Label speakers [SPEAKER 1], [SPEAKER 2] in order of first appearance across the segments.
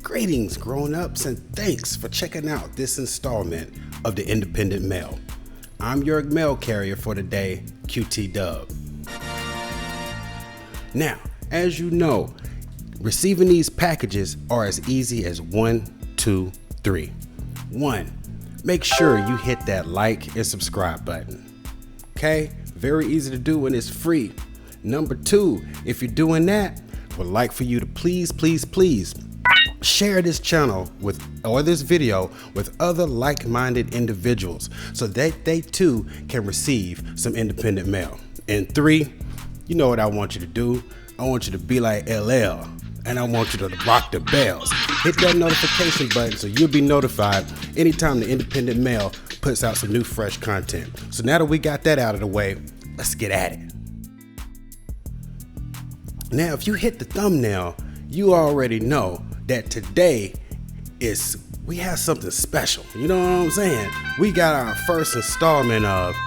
[SPEAKER 1] Greetings grown-ups, and thanks for checking out this installment of the Independent Mail. I'm your mail carrier for today, QT Dub. Now, as you know, receiving these packages are as easy as 1, 2, 3. 1, make sure you hit that like and subscribe button. Okay, very easy to do and it's free. Number 2, if you're doing that, would like for you to please share this channel or this video with other like-minded individuals so that they too can receive some independent mail. And 3, you know what I want you to do? I want you to be like LL, and I want you to rock the bells. Hit that notification button so you'll be notified anytime the independent mail puts out some new fresh content. So now that we got that out of the way, let's get at it. Now, if you hit the thumbnail, you already know that today we have something special. You know what I'm saying? We got our first installment of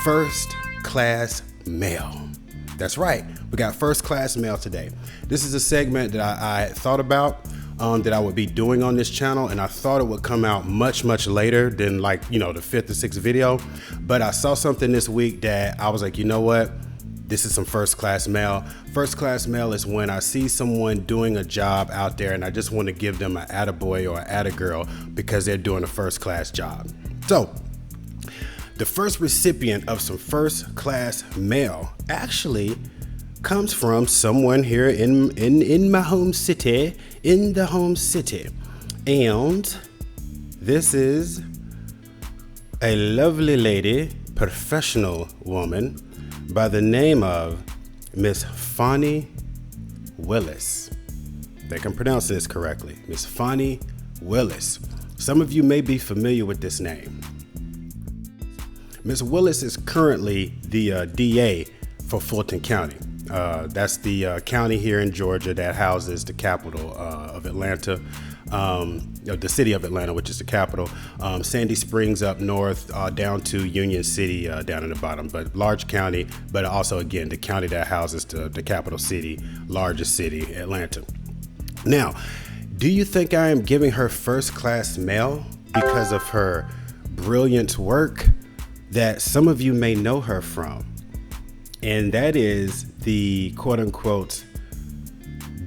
[SPEAKER 1] First Class Mail. That's right, we got First Class Mail today. This is a segment that I thought about that I would be doing on this channel, and I thought it would come out much later than, like, you know, the 5th or 6th video. But I saw something this week that I was like, you know what? This is some first class mail. First class mail is when I see someone doing a job out there and I just want to give them an attaboy or an attagirl because they're doing a first class job. So the first recipient of some first class mail actually comes from someone here in my home city, in the home city. And this is a lovely lady, professional woman, by the name of Miss Fani Willis. I think I'm pronouncing this correctly. Miss Fani Willis. Some of you may be familiar with this name. Miss Willis is currently the DA for Fulton County. That's the county here in Georgia that houses the capital of Atlanta. The city of Atlanta, which is the capital, Sandy Springs up north, down to Union City down in the bottom, but large county, but also again the county that houses the capital city, largest city, Atlanta. Now, do you think I am giving her first class mail because of her brilliant work that some of you may know her from? And that is the quote unquote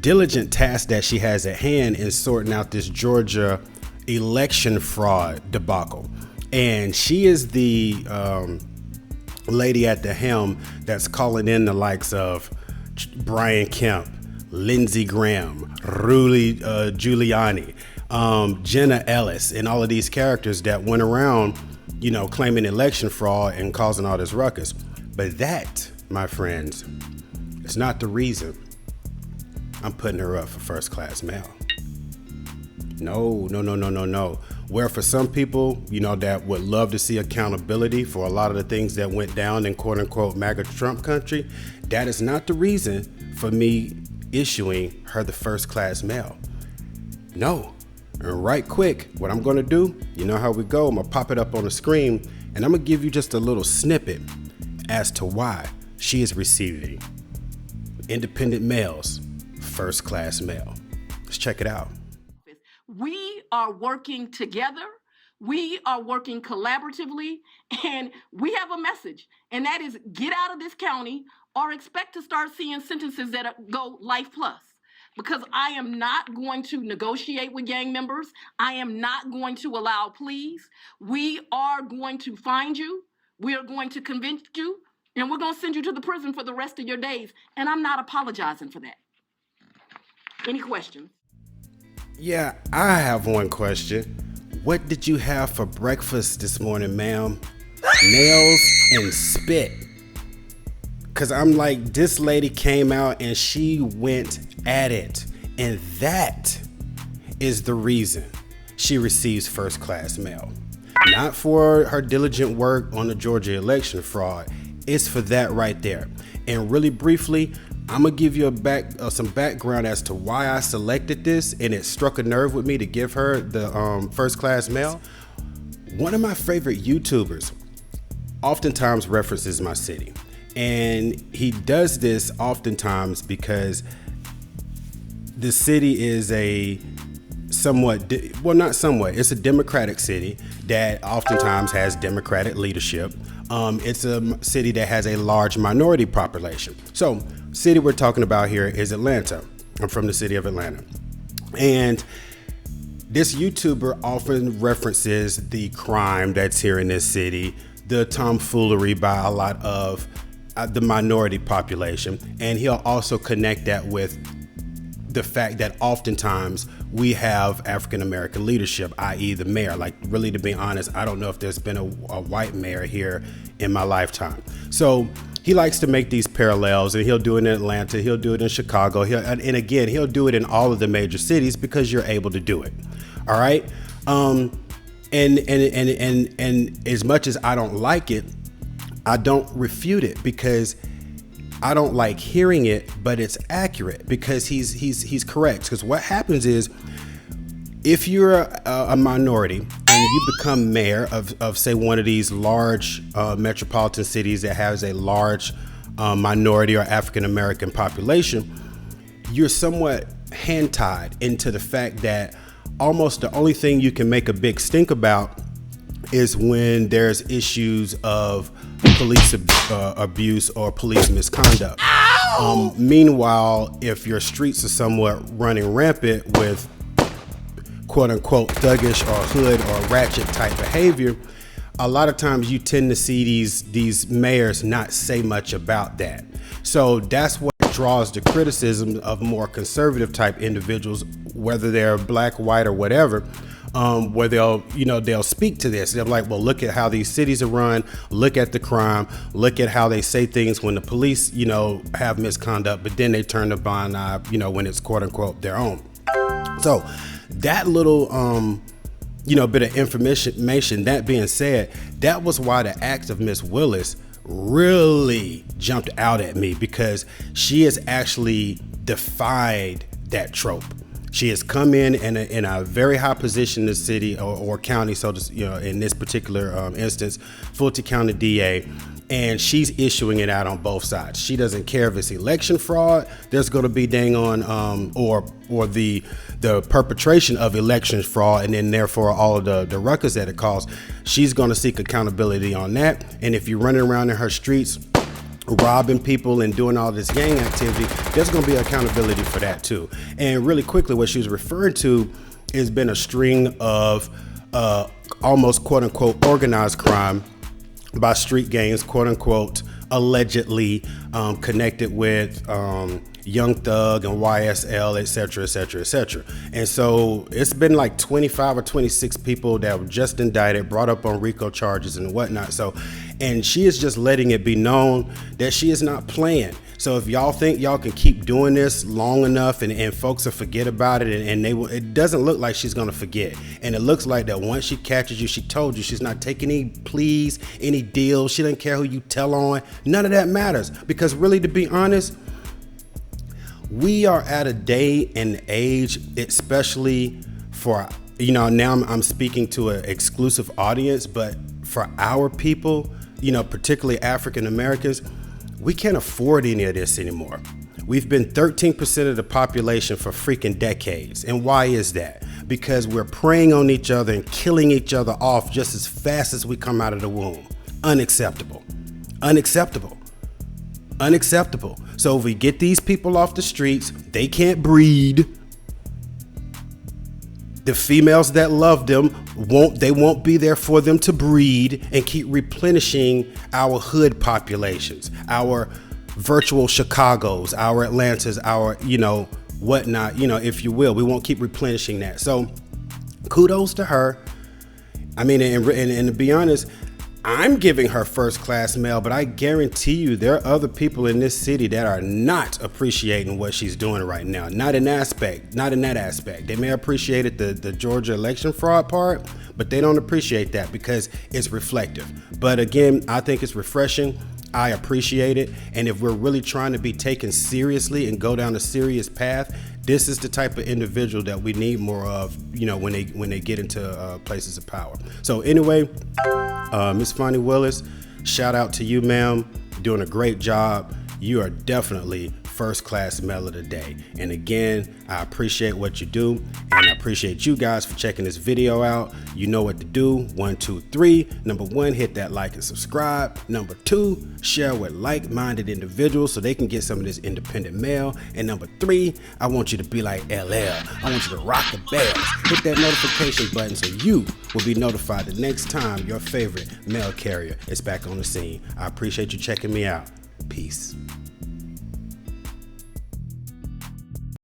[SPEAKER 1] diligent task that she has at hand in sorting out this Georgia election fraud debacle. And she is the lady at the helm that's calling in the likes of Brian Kemp, Lindsey Graham, Rudy Giuliani, Jenna Ellis, and all of these characters that went around, you know, claiming election fraud and causing all this ruckus. But that, my friends, is not the reason I'm putting her up for first class mail. No. Where for some people, you know, that would love to see accountability for a lot of the things that went down in quote unquote MAGA Trump country, that is not the reason for me issuing her the first class mail. No. And right quick, what I'm gonna do, you know how we go, I'm gonna pop it up on the screen and I'm gonna give you just a little snippet as to why she is receiving independent mail's first class mail. Let's check it out.
[SPEAKER 2] We are working together. We are working collaboratively, and we have a message, and that is get out of this county or expect to start seeing sentences that go life plus. Because I am not going to negotiate with gang members. I am not going to allow pleas. We are going to find you. We are going to convince you, and we're going to send you to the prison for the rest of your days. And I'm not apologizing for that. Any questions?
[SPEAKER 1] Yeah, I have one question. What did you have for breakfast this morning, ma'am? Nails and spit. Cause I'm like, this lady came out and she went at it. And that is the reason she receives first class mail. Not for her diligent work on the Georgia election fraud. It's for that right there. And really briefly, I'm gonna give you some background as to why I selected this, and it struck a nerve with me to give her the first class mail. One of my favorite YouTubers oftentimes references my city. And he does this oftentimes because the city is a it's a democratic city that oftentimes has democratic leadership. It's a city that has a large minority population. So, city we're talking about here is Atlanta. I'm from the city of Atlanta. And this YouTuber often references the crime that's here in this city, the tomfoolery by a lot of the minority population. And he'll also connect that with the fact that oftentimes we have African-American leadership, i.e. the mayor. Like, really, to be honest, I don't know if there's been a white mayor here in my lifetime. So he likes to make these parallels, and he'll do it in Atlanta, he'll do it in Chicago, and again, he'll do it in all of the major cities because you're able to do it. All right. And as much as I don't like it, I don't refute it because I don't like hearing it, but it's accurate because he's correct. Because what happens is, if you're a minority and you become mayor of say one of these large metropolitan cities that has a large minority or African American population, you're somewhat hand-tied into the fact that almost the only thing you can make a big stink about is when there's issues of police abuse or police misconduct. Meanwhile, if your streets are somewhat running rampant with quote unquote thuggish or hood or ratchet type behavior, a lot of times you tend to see these mayors not say much about that. So that's what draws the criticism of more conservative type individuals, whether they're black, white, or whatever, where they'll speak to this. They're like, well, look at how these cities are run. Look at the crime. Look at how they say things when the police, have misconduct, but then they turn the blind eye, when it's quote unquote their own. So that little, bit of information, that being said, that was why the act of Miss Willis really jumped out at me, because she has actually defied that trope. She has come in a very high position in the city or county, so to, in this particular instance, Fulton County DA, and she's issuing it out on both sides. She doesn't care if it's election fraud. There's going to be dang on or the perpetration of election fraud, and then therefore all of the ruckus that it caused. She's going to seek accountability on that. And if you're running around in her streets robbing people and doing all this gang activity, there's going to be accountability for that too. And really quickly, what she was referring to has been a string of almost quote unquote organized crime by street gangs, quote unquote, allegedly connected with Young Thug and YSL, et cetera, et cetera, et cetera. And so it's been like 25 or 26 people that were just indicted, brought up on RICO charges and whatnot. So, and she is just letting it be known that she is not playing. So if y'all think y'all can keep doing this long enough and folks will forget about it, and they will, it doesn't look like she's gonna forget. And it looks like that once she catches you, she told you she's not taking any pleas, any deals. She doesn't care who you tell on. None of that matters, because really, to be honest, we are at a day and age, especially for, now I'm speaking to an exclusive audience, but for our people, particularly African Americans, we can't afford any of this anymore. We've been 13% of the population for freaking decades. And why is that? Because we're preying on each other and killing each other off just as fast as we come out of the womb. Unacceptable. Unacceptable. Unacceptable. So if we get these people off the streets, they can't breed. The females that love them won't be there for them to breed and keep replenishing our hood populations, our virtual Chicagos, our Atlantas, our, whatnot, if you will. We won't keep replenishing that. So kudos to her. I mean, and to be honest, I'm giving her first class mail, but I guarantee you there are other people in this city that are not appreciating what she's doing right now. Not in that aspect. They may appreciate it, the Georgia election fraud part, but they don't appreciate that because it's reflective. But again, I think it's refreshing. I appreciate it. And if we're really trying to be taken seriously and go down a serious path, this is the type of individual that we need more of, you know, when they get into places of power. So anyway, Miss Fani Willis, shout out to you, ma'am. Doing a great job. You are definitely first class male of the day. And again, I appreciate what you do, and I appreciate you guys for checking this video out. You know what to do. 1, 2, 3. Number 1, hit that like and subscribe. Number 2, share with like-minded individuals so they can get some of this independent mail. And number 3, I want you to be like LL. I want you to rock the bells. Hit that notification button so you will be notified the next time your favorite mail carrier is back on the scene. I appreciate you checking me out. Peace.